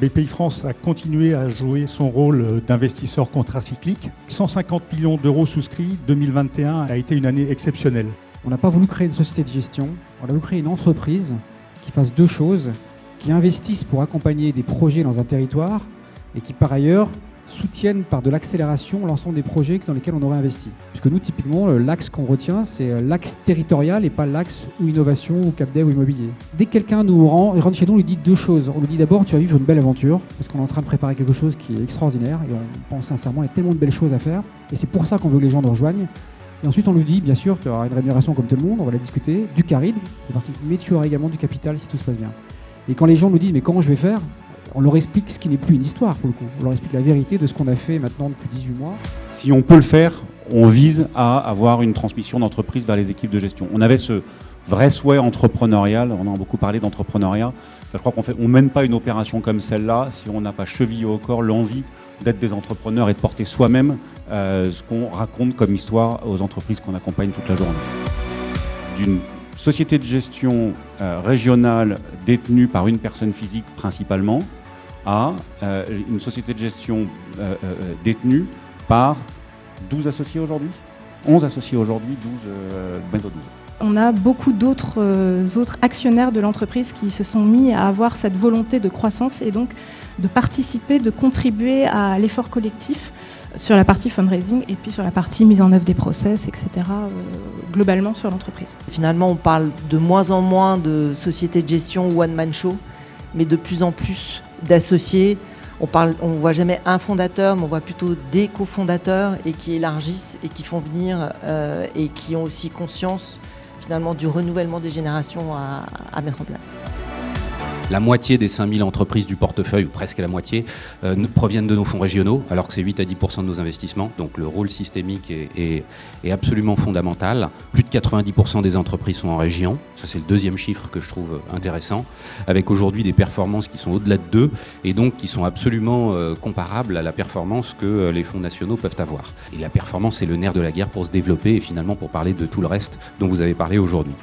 Bpifrance a continué à jouer son rôle d'investisseur contracyclique. 150 millions d'euros souscrits, 2021 a été une année exceptionnelle. On n'a pas voulu créer une société de gestion, on a voulu créer une entreprise qui fasse deux choses, qui investisse pour accompagner des projets dans un territoire et qui par ailleurs soutiennent par de l'accélération l'ensemble des projets dans lesquels on aurait investi. Puisque nous, typiquement, l'axe qu'on retient, c'est l'axe territorial et pas l'axe ou innovation ou capdev ou immobilier. Dès que quelqu'un rentre chez nous, on lui dit deux choses. On lui dit d'abord, tu vas vivre une belle aventure, parce qu'on est en train de préparer quelque chose qui est extraordinaire et on pense sincèrement, il y a tellement de belles choses à faire. Et c'est pour ça qu'on veut que les gens nous rejoignent. Et ensuite, on lui dit, bien sûr, tu auras une rémunération comme tout le monde, on va la discuter, du caride, mais tu auras également du capital si tout se passe bien. Et quand les gens nous disent, mais comment je vais faire ? On leur explique ce qui n'est plus une histoire pour le coup. On leur explique la vérité de ce qu'on a fait maintenant depuis 18 mois. Si on peut le faire, on vise à avoir une transmission d'entreprise vers les équipes de gestion. On avait ce vrai souhait entrepreneurial, on en a beaucoup parlé d'entrepreneuriat. Je crois qu'on ne mène pas une opération comme celle-là si on n'a pas chevillé au corps l'envie d'être des entrepreneurs et de porter soi-même ce qu'on raconte comme histoire aux entreprises qu'on accompagne toute la journée. D'une société de gestion régionale détenue par une personne physique principalement, à une société de gestion détenue par 12 associés aujourd'hui, 11 associés aujourd'hui, 12, 12. On a beaucoup d'autres actionnaires de l'entreprise qui se sont mis à avoir cette volonté de croissance et donc de participer, de contribuer à l'effort collectif sur la partie fundraising et puis sur la partie mise en œuvre des process, etc., globalement sur l'entreprise. Finalement, on parle de moins en moins de sociétés de gestion one-man show, mais de plus en plus d'associés. On ne voit jamais un fondateur, mais on voit plutôt des cofondateurs et qui élargissent et qui font venir et qui ont aussi conscience finalement du renouvellement des générations à mettre en place. La moitié des 5000 entreprises du portefeuille, ou presque la moitié, proviennent de nos fonds régionaux, alors que c'est 8 à 10% de nos investissements. Donc le rôle systémique est absolument fondamental. Plus de 90% des entreprises sont en région. Ça, c'est le deuxième chiffre que je trouve intéressant, avec aujourd'hui des performances qui sont au-delà de 2 et donc qui sont absolument comparables à la performance que les fonds nationaux peuvent avoir. Et la performance, c'est le nerf de la guerre pour se développer et finalement pour parler de tout le reste dont vous avez parlé aujourd'hui.